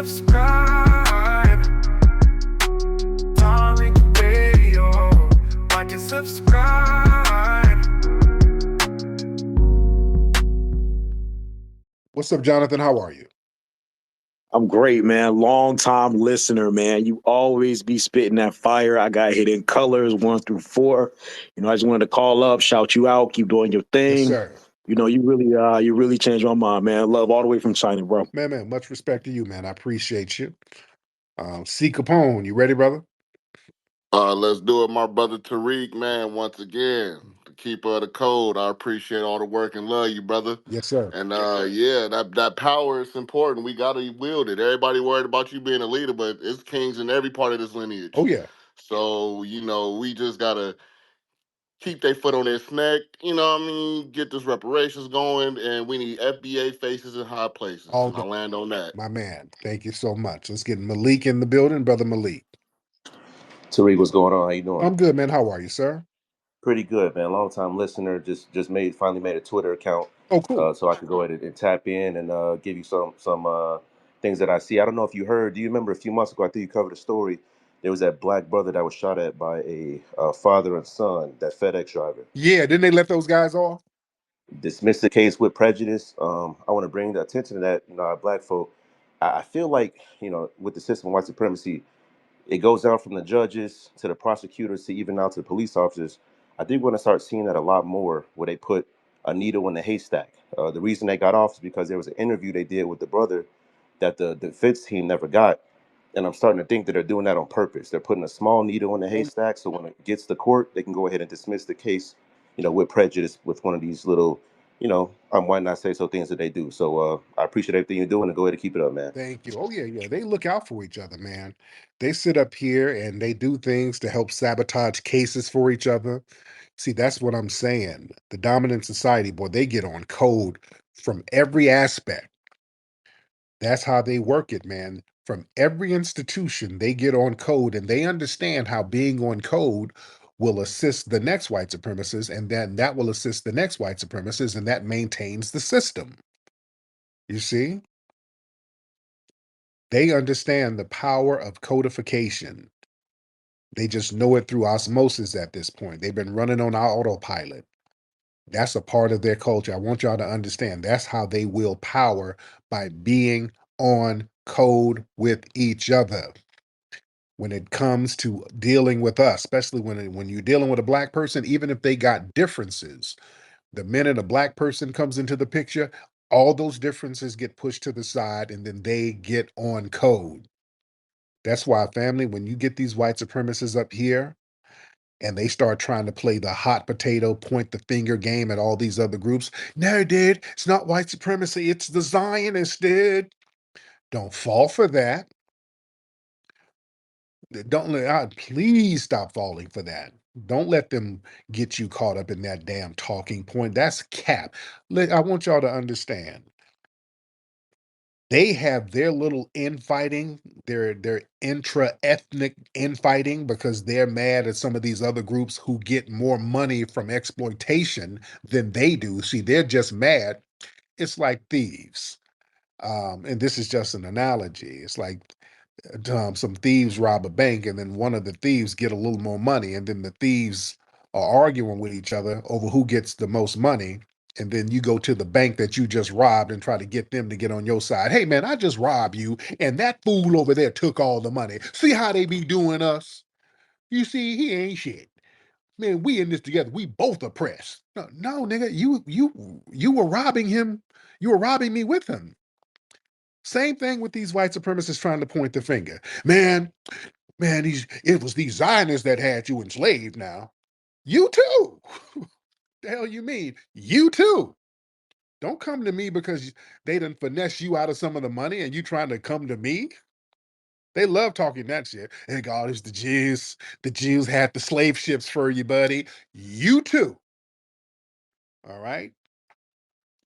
subscribe. Tariq Radio. Watch and subscribe. What's up, Jonathan? How are you? I'm great, man. Long time listener, man. You always be spitting that fire. I got Hidden Colors 1 through 4. I just wanted to call up, shout you out, keep doing your Yes, thing. sir. You really changed my mind, man. Love all the way from China, bro. Man, much respect to you, man. I appreciate you. C. Capone, you ready, brother? Let's do it, my brother Tariq, man. Once again, the keeper of the code. I appreciate all the work and love you, brother. Yes, sir. And yeah, that power is important. We gotta wield it. Everybody worried about you being a leader, but it's kings in every part of this Oh, lineage. yeah. So we just gotta keep their foot on their neck. You know what I mean? Get this reparations going, and we need FBA faces in high places. All And I day. land on that. My man, thank you so much. Let's get Malik in the building. Brother Malik. Tariq, what's going on? How you doing? I'm good, man. How are you, sir? Pretty good, man. Long time listener. Just finally made a Twitter account, Oh, cool. so I could go ahead and tap in and give you some things that I see. I don't know if you heard. Do you remember a few months ago? I think you covered a story. There was that black brother that was shot at by a father and son, that FedEx driver. Yeah, didn't they let those guys off? Dismissed the case with prejudice. I want to bring the attention to that. Our black folk. I feel like with the system of white supremacy, it goes down from the judges to the prosecutors to even now to the police officers. I think we're going to start seeing that a lot more, where they put a needle in the haystack. The reason they got off is because there was an interview they did with the brother that the defense team never got. And I'm starting to think that they're doing that on purpose. They're putting a small needle in the Oh, haystack, so when it gets to court, they can go ahead and dismiss the case, with prejudice, with one of these little, why not say so things that they do. So I appreciate everything you're doing, and go ahead and keep it up, man. thank you. Oh, yeah. They look out for each other, man. They sit up here and they do things to help sabotage cases for each other. See, that's what I'm saying. The dominant society, boy, they get on code from every aspect. That's how they work it, man. From every institution, they get on code and they understand how being on code will assist the next white supremacist, and then that will assist the next white supremacist, and that maintains the system. You see? They understand the power of codification. They just know it through osmosis at this point. They've been running on autopilot. That's a part of their culture. I want y'all to understand that's how they will power, by being on code with each other. When it comes to dealing with us, especially when you're dealing with a black person, even if they got differences, the minute a black person comes into the picture, all those differences get pushed to the side and then they get on code. That's why, family, when you get these white supremacists up here and they start trying to play the hot potato, point the finger game at all these other groups, no, dude, it's not white supremacy, it's the Zionists, dude. Don't fall for that. Please stop falling for that. Don't let them get you caught up in that damn talking point. That's cap. I want y'all to understand. They have their little infighting, their intra-ethnic infighting, because they're mad at some of these other groups who get more money from exploitation than they do. See, they're just mad. It's like thieves. And this is just an analogy. It's like some thieves rob a bank, and then one of the thieves get a little more money, and then the thieves are arguing with each other over who gets the most money. And then you go to the bank that you just robbed and try to get them to get on your side. Hey, man, I just robbed you, and that fool over there took all the money. See how they be doing us? You see, he ain't shit. Man, we in this together. We both oppressed. No, nigga, you were robbing him. You were robbing me with him. Same thing with these white supremacists trying to point the finger. Man, it was these Zionists that had you enslaved now. You too. The hell you mean? You too. Don't come to me because they done finesse you out of some of the money and you trying to come to me. They love talking that shit. Hey, God, it's the Jews. The Jews had the slave ships for you, buddy. You too. All right.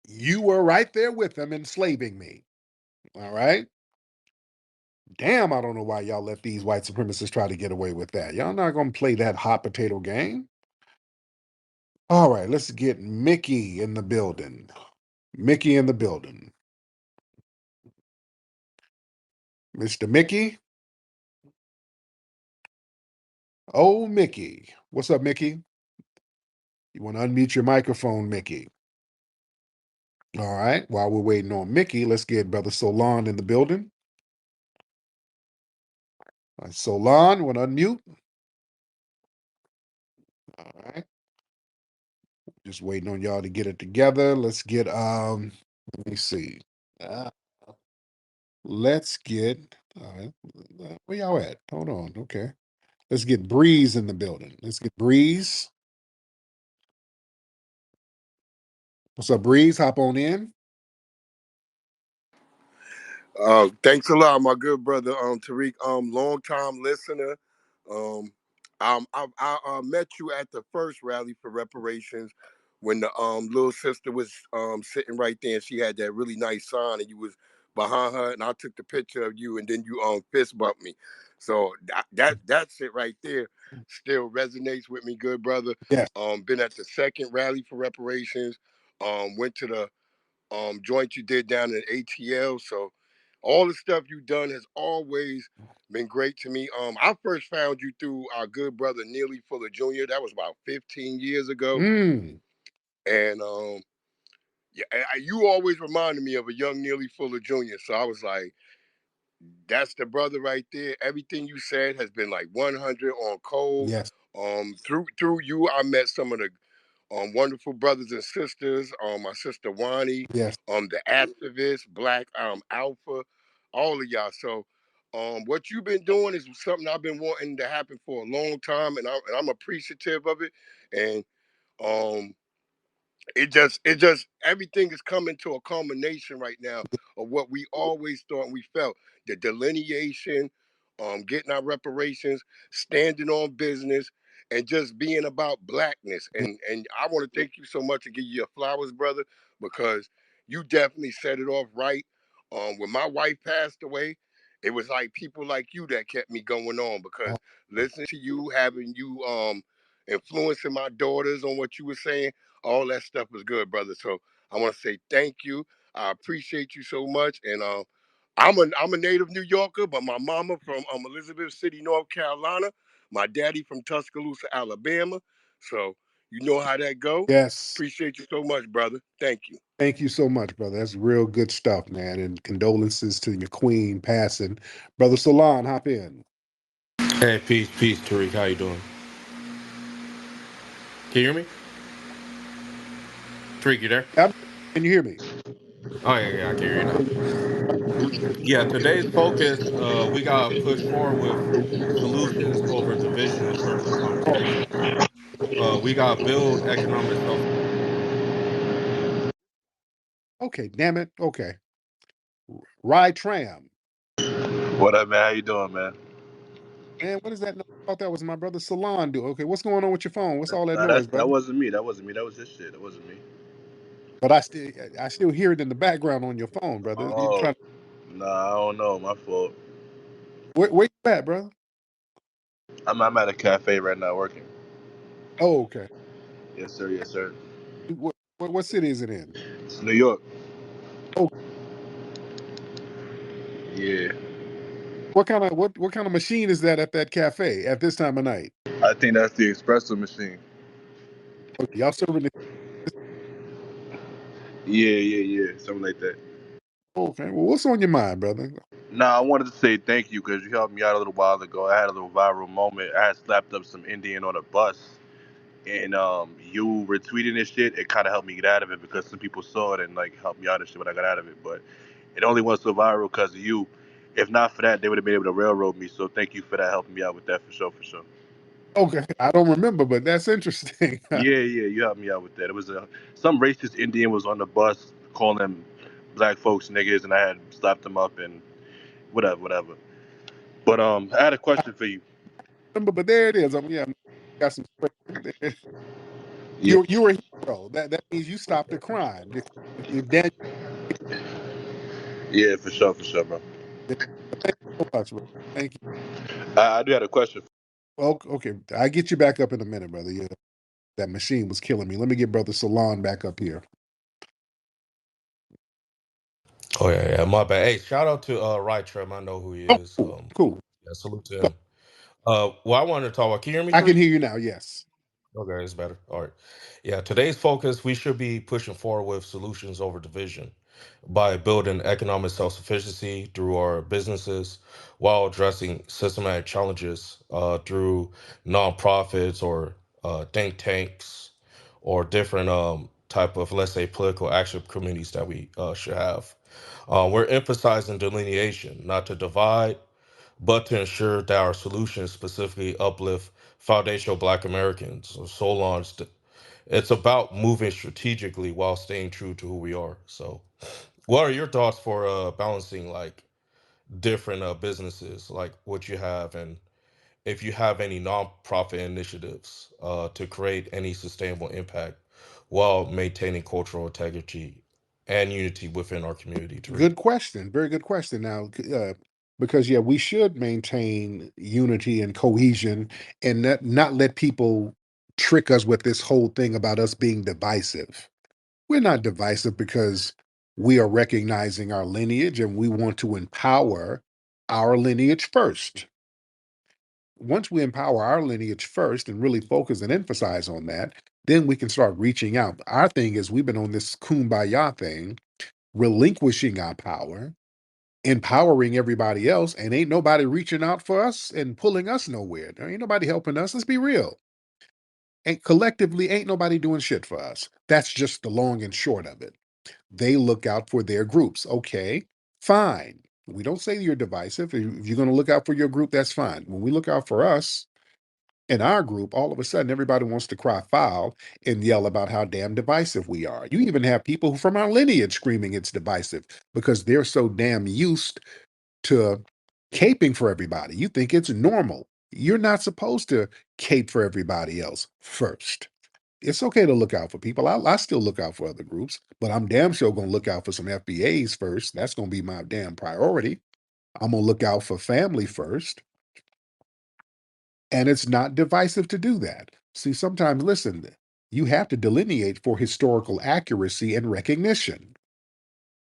You were right there with them enslaving me. All right. Damn, I don't know why y'all let these white supremacists try to get away with that. Y'all not gonna play that hot potato game. All right, let's get Mickey in the building. Mickey in the building. Mr. Mickey. Oh, Mickey. What's up, Mickey? You want to unmute your microphone, Mickey? All right. While we're waiting on Mickey, let's get Brother Solon in the building. Solon, want to unmute? All right. Just waiting on y'all to get it together. Let's get let me see. Let's get all right. Where y'all at? Hold on. Okay. Let's get Breeze in the building. Let's get Breeze. What's up, Breeze? Hop on in. Thanks a lot, my good brother, Tariq. Long time listener. I met you at the first rally for reparations when the little sister was sitting right there, and she had that really nice sign, and you was behind her, and I took the picture of you, and then you fist bumped me. So that shit right there still resonates with me, good brother. Yes. Been at the second rally for reparations. Went to the joint you did down in ATL. So all the stuff you've done has always been great to me. I first found you through our good brother Neely Fuller Jr. That was about 15 years ago. And you always reminded me of a young Neely Fuller Jr. So I was like, that's the brother right there. Everything you said has been like 100 on cold. Yes. Through you, I met some of the wonderful brothers and sisters. My sister Wani, Yes. the activist, Black Alpha, all of y'all. So, what you've been doing is something I've been wanting to happen for a long time, and I'm appreciative of it. And um, it just everything is coming to a culmination right now of what we always thought and we felt, the delineation, getting our reparations, standing on business, and just being about blackness. And I want to thank you so much and give you your flowers, brother, because you definitely set it off right. When my wife passed away, it was like people like you that kept me going on, because listening to you, having you influencing my daughters on what you were saying, all that stuff was good, brother. So I want to say thank you. I appreciate you so much. And I'm a native New Yorker, but my mama from Elizabeth City, North Carolina. My daddy from Tuscaloosa, Alabama. So you know how that go. Yes. Appreciate you so much, brother. Thank you. Thank you so much, brother. That's real good stuff, man. And condolences to your queen passing. Brother Solon, hop in. Hey, peace, Tariq. How you doing? Can you hear me? Tariq, you there? Can you hear me? Oh yeah, I can hear you now. Yeah, today's focus, we got to push forward with solutions over division in terms of conversation. We got to build economic self. Okay, damn it. Okay. Ride Tram. What up, man? How you doing, man? Man, what is that? I thought that was my brother Salon. Do okay. What's going on with your phone? What's all that Nah, noise, that brother? wasn't me. That wasn't me. That was his shit. That wasn't me. But I still hear it in the background on your phone, brother. You Oh, trying? nah, I don't know. My fault. Where you at, brother? I'm at a cafe right now working. Oh, okay. Yes, sir. Yes, sir. What city is it in? It's New York. Oh, Yeah. what kind of machine is that at that cafe at this time of night? I think that's the espresso machine. Okay, y'all serving the. Yeah. Something like that. Okay, well, what's on your mind, brother? Nah, I wanted to say thank you because you helped me out a little while ago. I had a little viral moment. I had slapped up some Indian on a bus, and you retweeting this shit. It kind of helped me get out of it because some people saw it and like helped me out and shit when I got out of it. But it only went so viral because of you. If not for that, they would have been able to railroad me. So thank you for that, helping me out with that for sure, for sure. Okay, I don't remember, but that's interesting. Yeah, you helped me out with that. It was some racist Indian was on the bus calling black folks niggas, and I had slapped them up and whatever. But I had a I question for you. remember, but there it is. Yeah, got some. Yeah, You were a hero. That means you stopped a crime. If Daniel, yeah, for sure, bro. thank you so much, bro. Thank you. I do have a question. Well, okay, I get you back up in a minute, brother. Yeah, that machine was killing me. Let me get brother Salon back up here. Oh yeah, my bad. Hey, shout out to Right Trim. I know who he Oh, is. cool. Yeah, salute to him. Well, I wanted to talk about. Can you hear me, I can Tariq? hear you now. Yes. Okay, it's better. All right. Yeah, today's focus, we should be pushing forward with solutions over division by building economic self-sufficiency through our businesses while addressing systematic challenges through nonprofits or think tanks or different type of, let's say, political action committees that we should have. We're emphasizing delineation, not to divide, but to ensure that our solutions specifically uplift foundational Black Americans. So long, it's about moving strategically while staying true to who we are. So, what are your thoughts for balancing like different businesses, like what you have, and if you have any nonprofit initiatives to create any sustainable impact while maintaining cultural integrity and unity within our community, Tariq? Good question. Very good question. Now, because yeah, we should maintain unity and cohesion and not let people trick us with this whole thing about us being divisive. We're not divisive because we are recognizing our lineage and we want to empower our lineage first. Once we empower our lineage first and really focus and emphasize on that, then we can start reaching out. Our thing is we've been on this kumbaya thing, relinquishing our power, empowering everybody else, and ain't nobody reaching out for us and pulling us nowhere. There ain't nobody helping us. Let's be real. And collectively, ain't nobody doing shit for us. That's just the long and short of it. They look out for their groups. Okay, fine. We don't say you're divisive. If you're going to look out for your group, that's fine. When we look out for us in our group, all of a sudden everybody wants to cry foul and yell about how damn divisive we are. You even have people from our lineage screaming it's divisive because they're so damn used to caping for everybody. You think it's normal. You're not supposed to cape for everybody else first. It's okay to look out for people. I still look out for other groups, but I'm damn sure going to look out for some FBAs first. That's going to be my damn priority. I'm going to look out for family first. And it's not divisive to do that. See, sometimes, listen, you have to delineate for historical accuracy and recognition.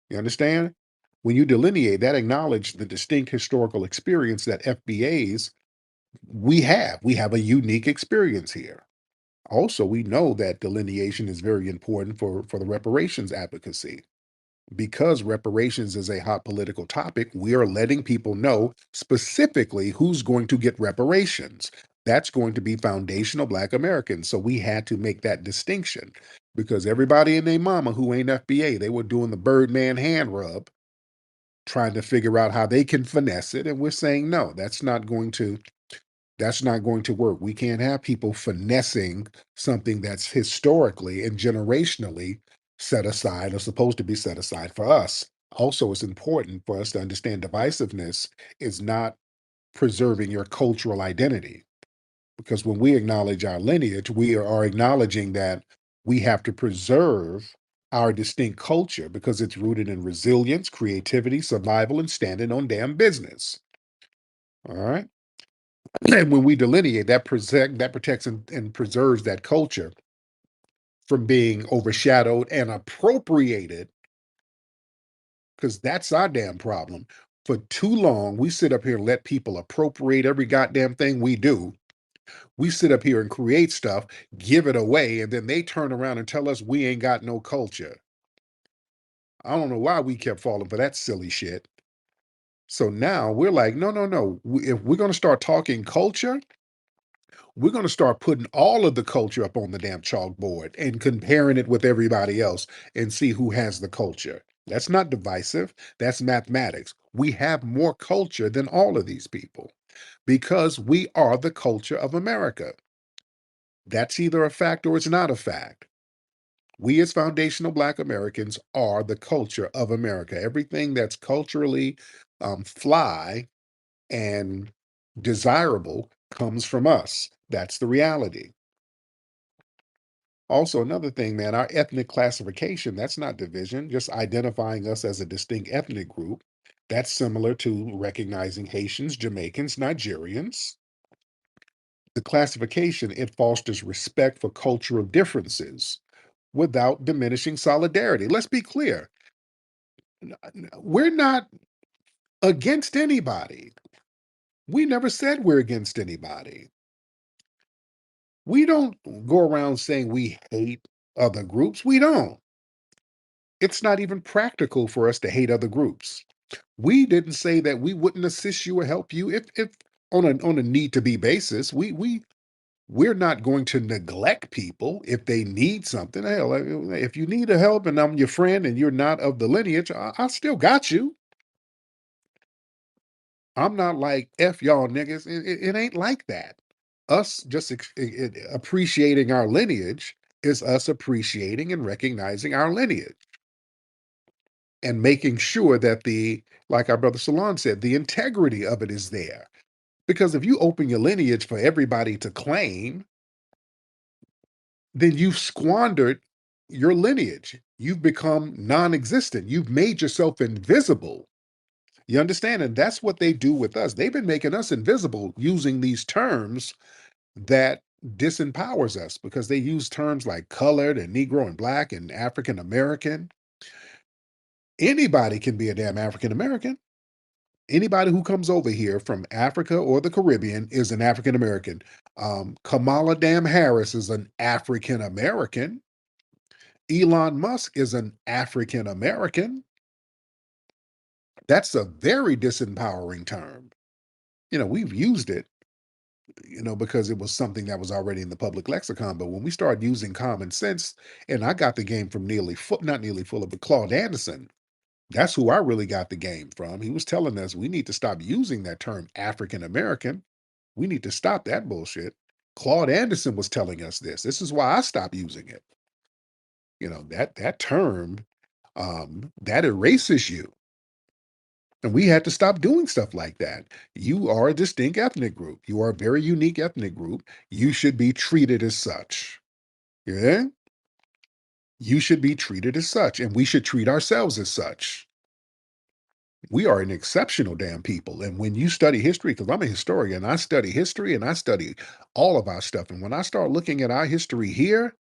You understand? When you delineate, that acknowledge the distinct historical experience that FBAs we have a unique experience here. Also, we know that delineation is very important for the reparations advocacy. Because reparations is a hot political topic, we are letting people know specifically who's going to get reparations. That's going to be foundational Black Americans. So we had to make that distinction because everybody and their mama who ain't FBA, they were doing the Birdman hand rub, trying to figure out how they can finesse it. And we're saying, no, that's not going to work. We can't have people finessing something that's historically and generationally set aside or supposed to be set aside for us. Also, it's important for us to understand divisiveness is not preserving your cultural identity. Because when we acknowledge our lineage, we are acknowledging that we have to preserve our distinct culture because it's rooted in resilience, creativity, survival, and standing on damn business. All right. And when we delineate, that protects and preserves that culture from being overshadowed and appropriated, because that's our damn problem. For too long, we sit up here and let people appropriate every goddamn thing we do. We sit up here and create stuff, give it away, and then they turn around and tell us we ain't got no culture. I don't know why we kept falling for that silly shit. So now we're like, no, no, no. If we're going to start talking culture, we're going to start putting all of the culture up on the damn chalkboard and comparing it with everybody else and see who has the culture. That's not divisive. That's mathematics. We have more culture than all of these people because we are the culture of America. That's either a fact or it's not a fact. We, as foundational Black Americans, are the culture of America. Everything that's culturally fly and desirable comes from us. That's the reality. Also, another thing, man, our ethnic classification, that's not division, just identifying us as a distinct ethnic group. That's similar to recognizing Haitians, Jamaicans, Nigerians. The classification, it fosters respect for cultural differences without diminishing solidarity. Let's be clear. We're not against anybody. We never said we're against anybody. We don't go around saying we hate other groups. We don't. It's not even practical for us to hate other groups. We didn't say that we wouldn't assist you or help you if on a need to be basis. We're not going to neglect people if they need something. Hell, if you need a help and I'm your friend and you're not of the lineage, I still got you. I'm not like F y'all niggas. It ain't like that. Us just appreciating our lineage is us appreciating and recognizing our lineage and making sure that like our brother Salon said, the integrity of it is there. Because if you open your lineage for everybody to claim, then you've squandered your lineage. You've become non existent. You've made yourself invisible. You understand? And that's what they do with us. They've been making us invisible using these terms that disempowers us because they use terms like colored and Negro and Black and African American. Anybody can be a damn African American. Anybody who comes over here from Africa or the Caribbean is an African American. Kamala Dam Harris is an African American. Elon Musk is an African American. That's a very disempowering term. We've used it, because it was something that was already in the public lexicon. But when we start using common sense, and I got the game from not Neely Fuller, but Claude Anderson. That's who I really got the game from. He was telling us we need to stop using that term African American. We need to stop that bullshit. Claude Anderson was telling us this. This is why I stopped using it. That term, that erases you. And we had to stop doing stuff like that. You are a distinct ethnic group. You are a very unique ethnic group. You should be treated as such. Yeah? You should be treated as such, and we should treat ourselves as such. We are an exceptional damn people. And when you study history, because I'm a historian, I study history and I study all of our stuff. And when I start looking at our history here,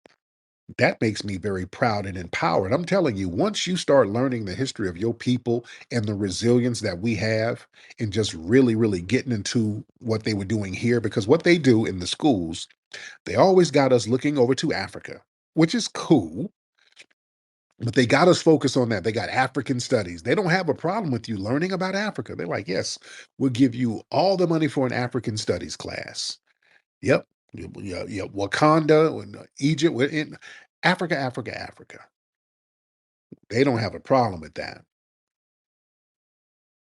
that makes me very proud and empowered. I'm telling you, once you start learning the history of your people and the resilience that we have, and just really, really getting into what they were doing here, because what they do in the schools, they always got us looking over to Africa, which is cool. But they got us focused on that. They got African studies. They don't have a problem with you learning about Africa. They're like, yes, we'll give you all the money for an African studies class. Yep. Yeah, Wakanda, Egypt, we're in Africa, Africa, Africa. They don't have a problem with that.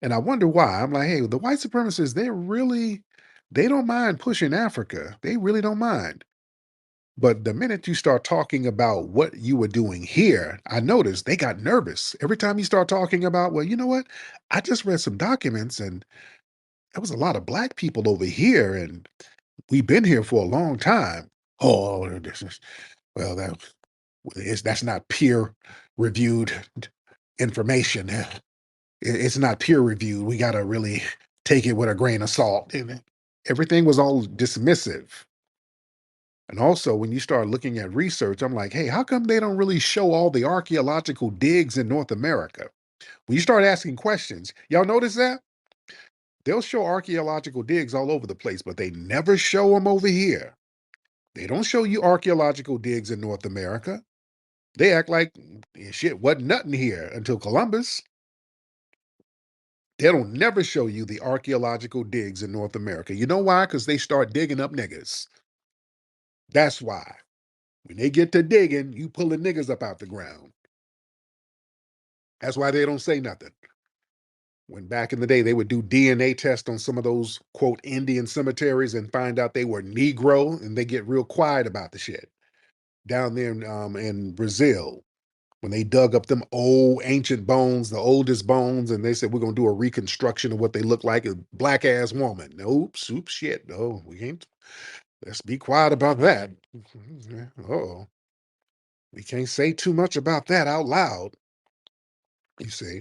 And I wonder why. I'm like, hey, the white supremacists, they don't mind pushing Africa. They really don't mind. But the minute you start talking about what you were doing here, I noticed they got nervous. Every time you start talking about, well, you know what? I just read some documents and there was a lot of black people over here and we've been here for a long time. Oh, that's not peer reviewed information. It's not peer reviewed. We got to really take it with a grain of salt. And everything was all dismissive. And also, when you start looking at research, I'm like, hey, how come they don't really show all the archaeological digs in North America? When you start asking questions, y'all notice that? They'll show archaeological digs all over the place, but they never show them over here. They don't show you archaeological digs in North America. They act like shit wasn't nothing here until Columbus. They don't never show you the archaeological digs in North America. You know why? Because they start digging up niggas. That's why. When they get to digging, you pulling niggas up out the ground. That's why they don't say nothing. When back in the day, they would do DNA tests on some of those, quote, Indian cemeteries and find out they were Negro, and they get real quiet about the shit. Down there in Brazil, when they dug up them old ancient bones, the oldest bones, and they said, we're going to do a reconstruction of what they look like, a black ass woman. Oops, shit. No, we can't. Let's be quiet about that. Oh, we can't say too much about that out loud. You see.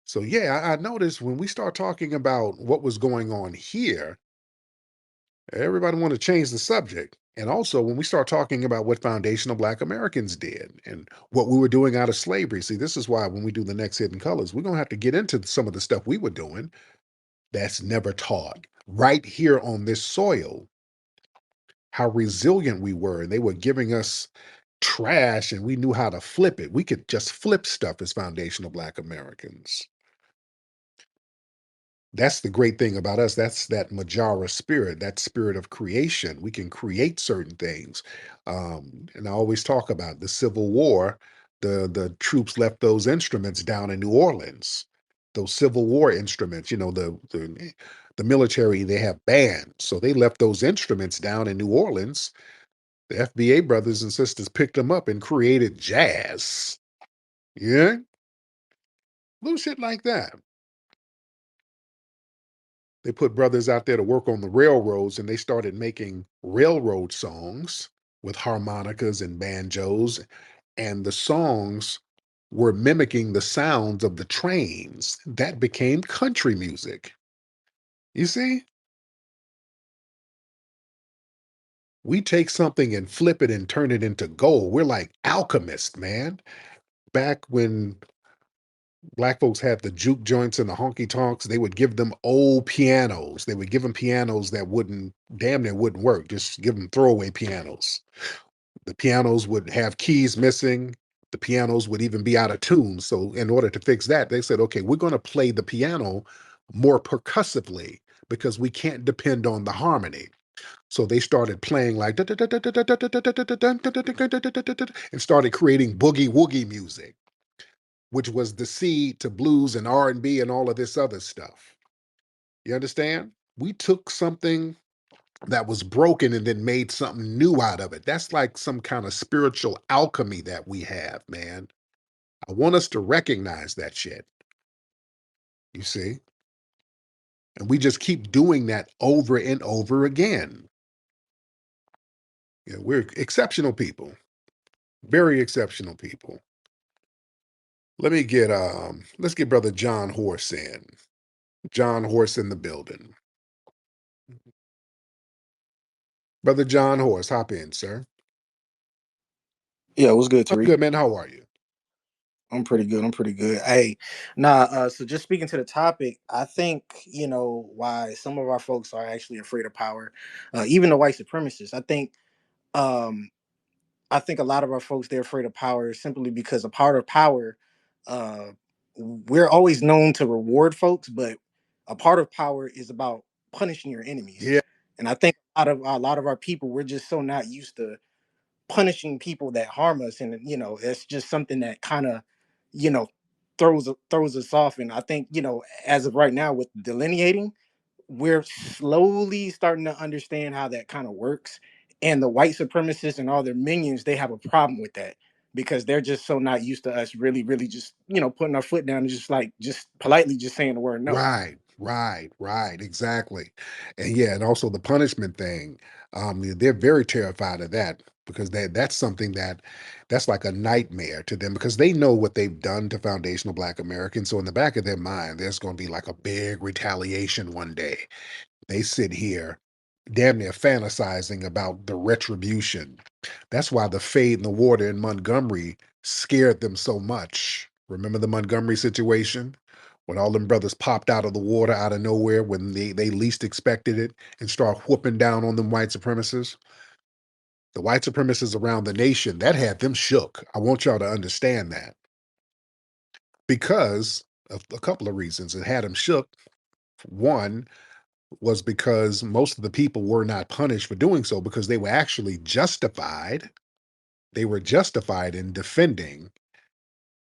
So yeah, I noticed when we start talking about what was going on here, Everybody want to change the subject. And also, when we start talking about what foundational Black Americans did and what we were doing out of slavery, see, this is why when we do the next Hidden Colors, we're going to have to get into some of the stuff we were doing that's never taught right here on this soil, how resilient we were. And they were giving us trash and we knew how to flip it. We could just flip stuff as foundational Black Americans. That's the great thing about us. That's that Majara spirit, that spirit of creation. We can create certain things. And I always talk about the Civil War. The troops left those instruments down in New Orleans. Those Civil War instruments, the military, they have bands. So they left those instruments down in New Orleans. The FBA brothers and sisters picked them up and created jazz. Yeah, little shit like that. They put brothers out there to work on the railroads and they started making railroad songs with harmonicas and banjos. And the songs were mimicking the sounds of the trains. That became country music. You see, we take something and flip it and turn it into gold. We're like alchemists, man. Back when Black folks had the juke joints and the honky tonks, they would give them old pianos. They would give them pianos that damn near wouldn't work. Just give them throwaway pianos. The pianos would have keys missing. The pianos would even be out of tune. So in order to fix that, they said, okay, we're going to play the piano more percussively because we can't depend on the harmony. So they started playing like and started creating boogie woogie music, which was the seed to blues and R&B and all of this other stuff. You understand? We took something that was broken and then made something new out of it. That's like some kind of spiritual alchemy that we have, man. I want us to recognize that shit. You see? And we just keep doing that over and over again. We're exceptional people, very exceptional people. Let's get brother John Horse in. John Horse in the building. Brother John Horse, hop in, sir. Yeah, what's good, I'm Tariq? good, man. How are you? I'm pretty good. I'm pretty good. Hey, so just speaking to the topic, I think, why some of our folks are actually afraid of power, even the white supremacists. Um, I think a lot of our folks, they're afraid of power simply because a part of power, uh, we're always known to reward folks, but a part of power is about punishing your enemies. Yeah. And I think a lot of our people, we're just so not used to punishing people that harm us, and it's just something that kind of you know throws us off. And I think, as of right now with delineating, we're slowly starting to understand how that kind of works. And the white supremacists and all their minions, they have a problem with that because they're just so not used to us really really just putting our foot down and just politely just saying the word no. Right, exactly. And yeah, and also the punishment thing. They're very terrified of that because that's something that's like a nightmare to them because they know what they've done to foundational Black Americans. So in the back of their mind, there's going to be like a big retaliation one day. They sit here damn near fantasizing about the retribution. That's why the fade in the water in Montgomery scared them so much. Remember the Montgomery situation? When all them brothers popped out of the water out of nowhere when they least expected it and start whooping down on them white supremacists? The white supremacists around the nation, that had them shook. I want y'all to understand that. Because of a couple of reasons. It had them shook. One was because most of the people were not punished for doing so because they were actually justified. They were justified in defending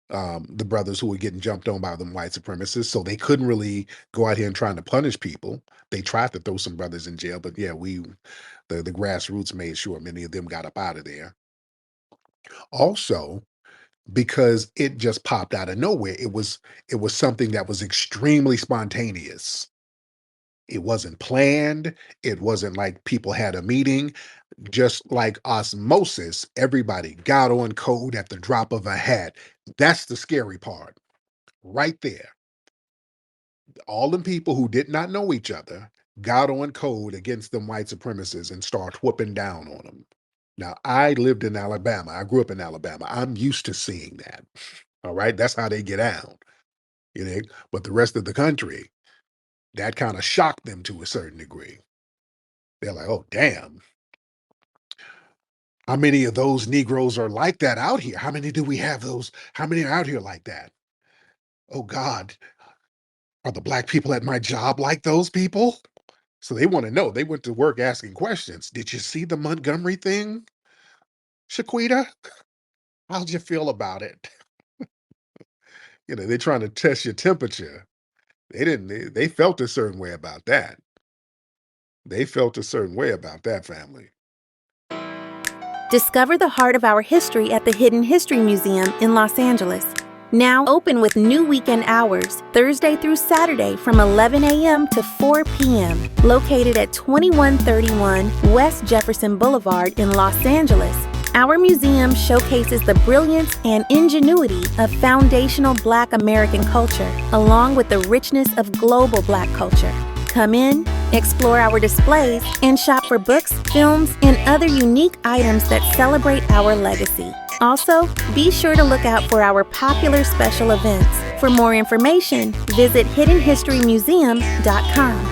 the brothers who were getting jumped on by them white supremacists. So they couldn't really go out here and trying to punish people. They tried to throw some brothers in jail, but yeah, the grassroots made sure many of them got up out of there. Also, because it just popped out of nowhere. It was something that was extremely spontaneous. It wasn't planned. It wasn't like people had a meeting. Just like osmosis, everybody got on code at the drop of a hat. That's the scary part right there. All them people who did not know each other got on code against them white supremacists and start whooping down on them. Now, I lived in Alabama. I grew up in Alabama. I'm used to seeing that. All right. That's how they get down. You know, but the rest of the country, that kind of shocked them to a certain degree. They're like, oh, damn. How many of those Negroes are like that out here? How many do we have those? How many are out here like that? Oh, God. Are the black people at my job like those people? So they want to know. They went to work asking questions. Did you see the Montgomery thing, Shaquita? How'd you feel about it? They're trying to test your temperature. They didn't, they felt a certain way about that. They felt a certain way about that, family. Discover the heart of our history at the Hidden History Museum in Los Angeles. Now open with new weekend hours, Thursday through Saturday from 11 a.m. to 4 p.m. Located at 2131 West Jefferson Boulevard in Los Angeles, our museum showcases the brilliance and ingenuity of foundational Black American culture, along with the richness of global Black culture. Come in, explore our displays, and shop for books, films, and other unique items that celebrate our legacy. Also, be sure to look out for our popular special events. For more information, visit hiddenhistorymuseum.com.